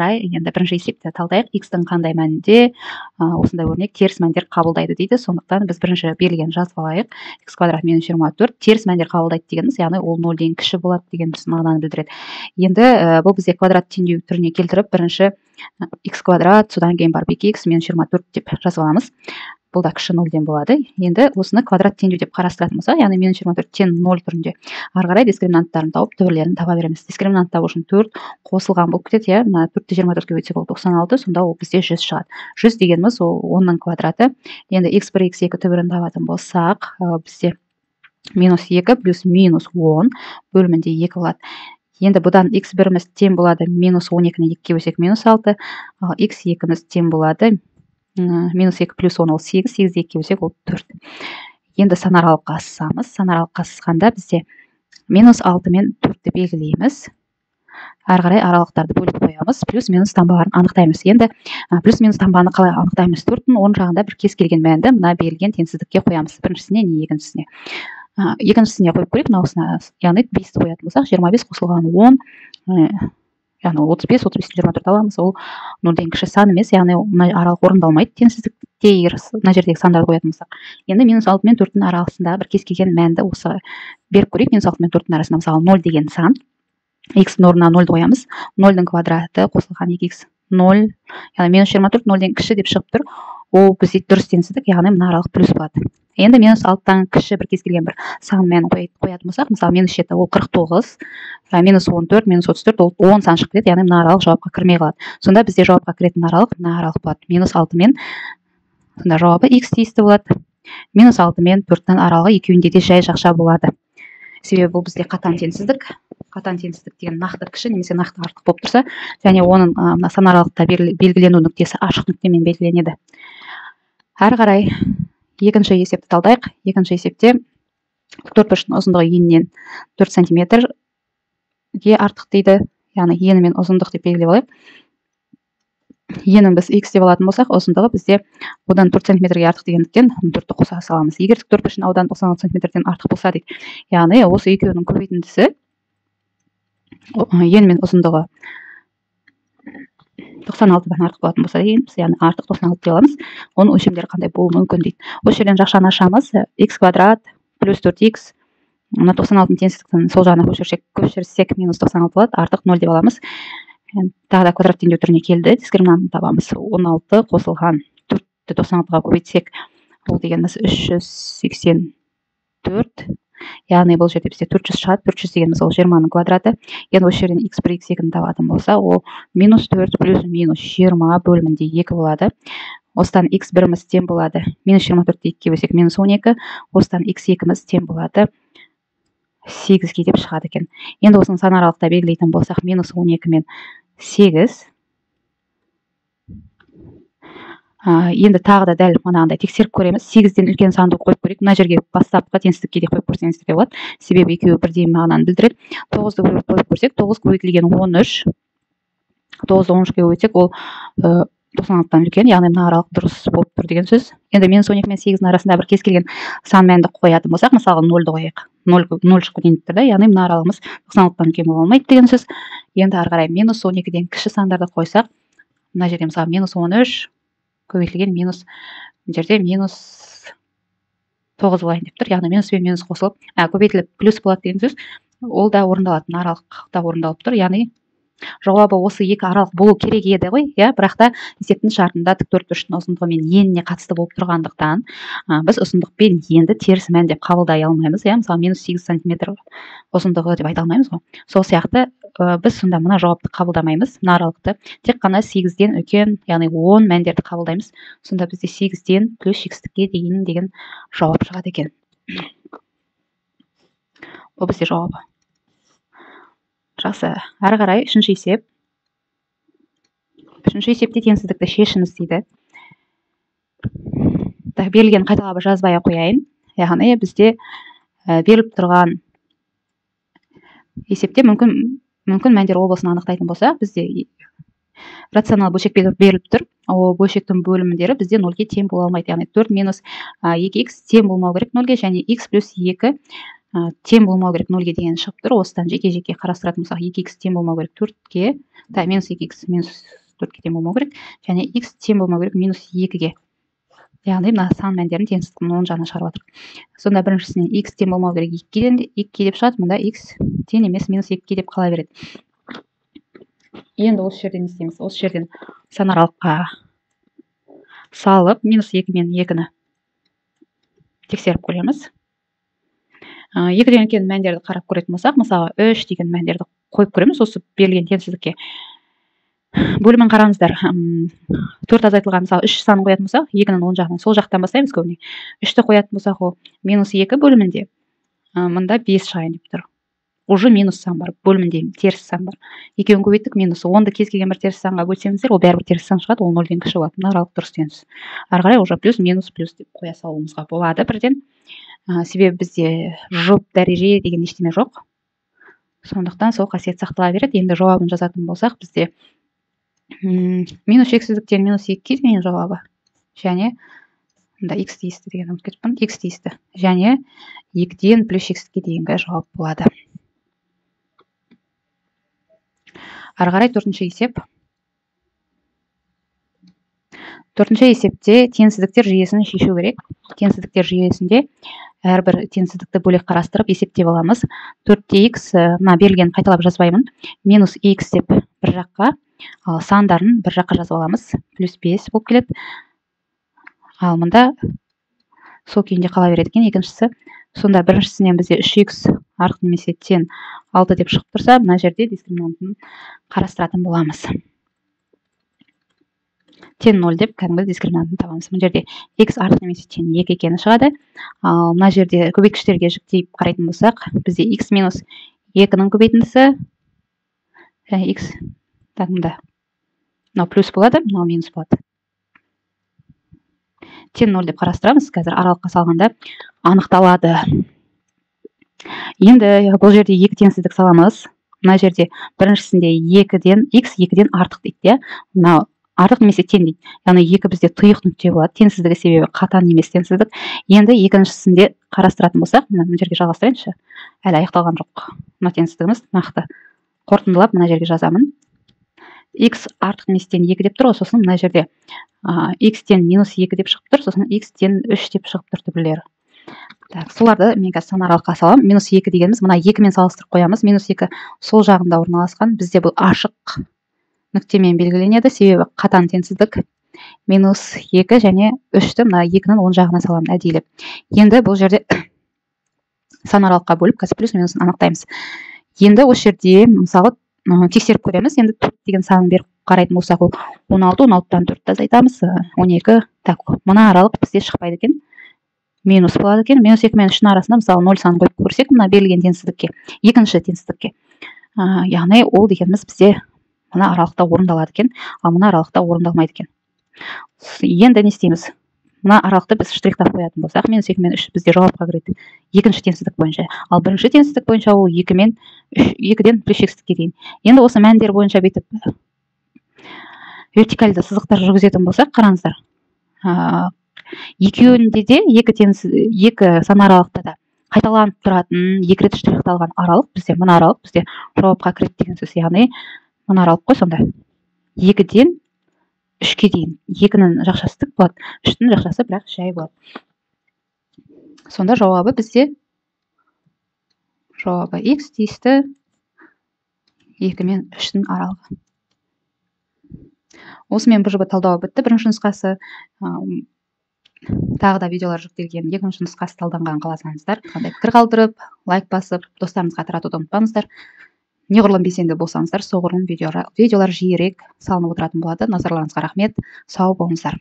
енді бірінші есепті талдайық. X-тің қандай мәнінде осындай өрнек теріс мәндер қабылдайды дейді. Сондықтан біз бірінші берілген жазып алайық. X квадрат минус 24 теріс мәндер қабылдайды дегеніміз, яғни ол 0-ден кіші болады дегеніміз мағынаны білдіреді. Енді бұл бізде квадрат теңдеу түріне келтіріп, бірінші x квадрат, содан кейін барып 2x минус 24 деп жазып аламыз. Бұл да кіші 0-ден болады. Енді осыны квадрат теңдеу деп қарастыратын болсақ, яғни минус 24 тең 0 түрінде. Ары қарай дискриминанттарын тауып, түбірлерін таба береміз. Дискриминант табу үшін 4 қосылған болып кетеді, иә. Мына 4-ті 24-ге бөлсек ол 96, сонда ол бізде 100 шығады. 100 дегеніміз ол 10-ның квадраты. Енді x1, x2 түбірін табатын болсақ, бізде минус 2 плюс минус 10 бөлімінде 2 болады. Енді бұдан x1-міз тең болады минус 12-ні 2-ге бөлсек минус 6, ал x2-міз тең болады минус 2 плюс 10 ол 8, 8-ді 2-ге бөлсек ол 4. Енді санаралыққа сызамыз. Санаралыққа сызғанда бізде минус 6 мен 4-ті белгілейміз. Ары қарай аралықтарды бөліп қоямыз, плюс минус таңбаларын анықтаймыз. Енді плюс минус таңбаны қалай анықтаймыз? 4-тің оң жағында бір кез келген мәнді мына берілген теңсіздікке қоямыз. Біріншісіне не екіншісіне? Екіншісіне қойып көрейік, мынауысына, яғни 5-ті қоятын болсақ, 25 қосылған 10, яғни 35, 24 аламыз, ол 0-ден кіші сан емес, яғни мына аралық орындалмайды теңсіздікте, егер мына жердегі сандарды қоятын болсақ. Енді минус 6 мен 4-тің арасында бір кез келген мәнді осы беріп көрейік. Минус 6 мен 4-тің арасында мысалы 0 деген сан, x-ның орнына 0 қоямыз, 0-дің квадраты қосылған 2x 0, яғни минус 24 0-ден кіші деп шығып тұр. Ол бізде дұрыс теңсіздік, яғни мына аралық плюс болады. Енді минус 6-тан кіші бір кез келген бір сан мәнін қоятын болсақ, мысалы минус 7 ол 49, минус 14, минус 34 ол 10 сан шығып кетеді, яғни мына аралық жауапқа кірмей қалады. Сонда бізде жауапқа кіретін аралық мына аралық болады. Минус 6 мен, сонда жауабы x тиісті болады. Минус 6 мен 4-тің аралығы екеуінде де жай жақша болады. Себебі бұл бізде қатаң теңсіздік. Қатаң теңсіздік деген нақты кіші немесе нақты артық болып тұрса, және оның мына санаралықта белгілену нүктесі ашық нүктемен белгіленеді. Ары қарай екінші есепті талдайық. Екінші есепте тікбұрыштың ұзындығы енінен 4 см-ге артық дейді. Яғни ені мен ұзындық деп белгілеп алайық. Енін біз x деп алатын болсақ, ұзындығы бізде одан 4 см-ге артық дегендіктен 4-ті қоса саламыз. Егер тікбұрыштың аудан 96 см-ден артық болса дейді. Яғни осы екеуінің көбейтіндісі ен мен ұзындығы 96-дан артық болатын болса дейміз, яғни артық 96 дей аламыз. Оның өлшемдері қандай болуы мүмкін дейді. Осы жерден жақшаны ашамыз. X квадрат плюс 4x, мына 96-ның теңсіздіктің сол жағына көшірсек минус 96 болады, артық 0 деп аламыз. Тағы да квадрат теңдеу түріне келді. Дискриминантын табамыз. 16 қосылған 4-ті 96-ға көбейтсек, ол дегеніміз 384. Яғни бұл жерде бізде 400 шығады. 400 дегеніміз ол 20-ның квадраты. Енді осы жерден x1, x2-ні табатын болса, ол минус 4 плюс минус 20 бөлімінде 2 болады. Осыдан x1-міз тең болады. Минус 24-ті 2-ге бөлсек минус 12. Осыдан x2-міз тең болады 8-ге деп шығады екен. Енді осының санаралықта белгілейтін болсақ, минус 12 мен 8. Енді тағы да дәл мынандай тексеріп көреміз. 8-ден үлкен санды қойып көрейік. Мына жерге бастапқы теңсіздікке де қойып көрсеңіз де болады. Себебі екеуі бірдей мағынаны білдіреді. 9-ды қойып көрсек, 9 көбейтілген 13. 9-ды 13-ге көбейтсек, ол 96-тан үлкен, яғни мына аралық дұрыс болып тұр деген сөз. Енді минус 12 мен 8-дің арасында бір кез келген сан мәнді қоятын болсақ, мысалға 0-ды қояйық. 0 шығып кетейін деп тұр да, яғни мына аралығымыз 96-тан үлкен бола алмайды деген сөз. Енді ары қарай минус 12-ден кіші сандарды қойсақ, мына жерде мысалы минус 13 көбейтілген минус, жерде минус 9 болайын деп тұр. Яғни минус пен минус қосылып, көбейтіліп плюс болады деген сөз. Ол да орындалатын, аралықта орындалып тұр. Яғни жауабы осы екі аралық болу керек еді ғой, иә, бірақ та есептің шартында тікбұрыштың ұзындығы мен еніне қатысты болып тұрғандықтан, біз ұзындық пен енді теріс мән деп қабылдай алмаймыз, иә. Мысалы минус 8 см ұзындығы деп айта алмаймыз ғой. Сол сияқты біз сонда мына жауапты қабылдамаймыз, мына аралықты тек қана 8-ден үлкен, яғни 10 мәндерді қабылдаймыз. Сонда бізде 8-ден плюс x-тікке дейін деген жауап шығады екен. Бұл бізде жауабы. Жақсы, ары қарай үшінші есеп. Үшінші есепте теңсіздікті шешіңіз дейді. Берілген қайталап жазбай қояйын. Яғни бізде беріліп тұрған есепте мүмкін мәндер облысын анықтайтын болса, бізде рационал бөлшек беріліп тұр. Ол бөлшектің бөлімдері бізде 0-ге тең бола алмайды. Яғни 4 минус 2x тең болмау керек 0-ге, және x плюс 2 тең болмау керек 0-ге деген шығып тұр. Осыдан жеке-жеке қарастыратын болсақ, 2x тең болмау керек 4-ге, минус 2х минус 4-ке тең болмау керек, және x тең болмау керек минус 2-ге. Яғни мына сан мәндерін теңсіздіктің оң жағына шығарып отыр. Сонда біріншісінен x тең болмау керек 2-ге деп шығады, мұнда x тең емес минус 2-ге деп қала береді. Енді осы жерден не істейміз? Осы жерден сан аралыққа салып, минус 2 мен 2-ні тексеріп көреміз. 2-ден үлкен мәндерді қарап көретін болсақ, мысалы 3 деген мәндерді қойып көреміз осы берілген теңсіздікке. Бөлімін қараңыздар. 4 азайтылған, мысалы 3 санын қоятын болсақ, 2-нің оң жағынан сол жақтан бастаймыз көбіне. 3-ті қоятын болсақ, ол минус 2 бөлімінде, мында 5 шығайын деп тұр. Уже минус сан бар, бөлімінде теріс сан бар. Екеуін көбейттік, минус 10-ды кез келген бір теріс санға бөлсеңіздер, ол бәрібір теріс сан шығады, ол 0-ден кіші болады. Мына аралық дұрыс теңсіз. Ары қарай уже плюс минус плюс деп қоя салуымызға болады бірден. Себебі бізде жұп дәреже деген ештеме жоқ. Сондықтан сол қасиет сақтала береді. Енді жауабын жазатын болсақ, бізде минус шексіздіктен минус 2-ге дейін жауабы. Және x тиісті деген ұмытып кетіппін, x тиісті. Және 2-ден плюс шексіздікке дейінгі жауап болады. Ары қарай төртінші есеп. Төртінші есепте теңсіздіктер жүйесін шешу керек. Теңсіздіктер жүйесінде әрбір теңсіздікті бөлек қарастырып есептеп аламыз. 4x, мына берілген қайталап жазбаймын. Минус x деп бір жаққа, ал сандарын бір жаққа жазып аламыз. Плюс 5 болып келеді. Ал мұнда сол күйінде қала береді екен. Екіншісі, сонда біріншісінен бізде 3x артық немесе тең 6 деп шығып тұрса, мына жерде дискриминантын қарастыратын боламыз. Тең 0 деп кәдімгі дискриминантын табамыз. Мына жерде x артық немесе тең 2 екені шығады. Ал мына жерде көбейткіштерге жіктейіп қарайтын болсақ, бізде x минус 2-нің көбейтіндісі, және x тағымда. Мынау плюс болады, мынау минус болады. Тең 0 деп қарастырамыз, қазір аралыққа салғанда анықталады. Енді бұл жерде 2 теңсіздік саламыз. Мына жерде біріншісінде x 2-ден артық дейді. Мынау артық немесе тең дейді. Яғни 2 бізде тұйық нүкте болады. Теңсіздігі себебі қатаң емес теңсіздік. Енді екіншісінде қарастыратын болсақ, мына жерге жалғастырайыншы. Әлі аяқталған жоқ. Мына теңсіздігіміз нақты қорытындылап мына жерге жазамын. X артық немесе тең 2 деп тұр, сосын мына жерде x-тен минус 2 деп шығып тұр, сосын x-тен 3 деп шығып тұр түбірлері. Соларды мен қазір сан аралыққа салам. Минус 2 дегеніміз, мына 2-мен салыстырып қоямыз. Минус 2 сол жағында орналасқан. Бізде бұл ашық нүктемен белгіленеді, себебі қатаң теңсіздік. Минус 2 және 3-ті мына 2-нің оң жағына саламын әдейілеп. Енді бұл жерде сан аралыққа бөліп, қазір плюс минусын анықтаймыз. Енді осы жерде мысалы тексеріп көреміз. Енді 4 деген санын беріп қарайтын болсақ, ол 16, 16-тан 4-ті азайтамыз, 12. Так, мына аралық бізде шықпайды екен. Минус болады екен. Минус 2 мен 3-ның арасында мысалы 0 санын қойып көрсек, мына берілген теңсіздікке, екінші теңсіздікке. Яғни ол дегеніміз бізде мына аралықта орындалады екен, ал мына аралықта орындалмайды екен. Енді не істейміз? Мына аралықты біз штрихтап қоятын болсақ, минус 2 мен 3 бізде жауапқа кіреді. Екінші теңсіздік бойынша. Ал бірінші теңсіздік бойынша ол 2-ден плюс шексіздікке дейін. Енді осы мәндер бойынша бүйтіп вертикальды сызықтар жүргізетін болсақ, қараңыздар. Екеуінде де екі сан аралықта да қайталанып тұратын, 2 рет штрихталған аралық бізде, мына аралық бізде жауапқа кіреді деген сөз. Яғни мына аралық қой сонда. 2-ден 3-ке дейін. 2-нің жақшасы тік болады, 3-нің жақшасы бірақ жай болады. Сонда жауабы бізде x тиісті 2 мен 3-нің аралығы. Осымен БЖБ талдауы бітті. Бірінші нұсқасы тағы да видеолар жүктелген. Екінші нұсқасы талданған қаласаңыздар. Қандай пікір қалдырып, лайк басып, достарыңызға таратуды ұмытпаңыздар. Неғұрлым белсенді болсаңыздар, соғұрлым видеолар жиірек салынып отыратын болады. Назарларыңызға рахмет. Сау болыңыздар.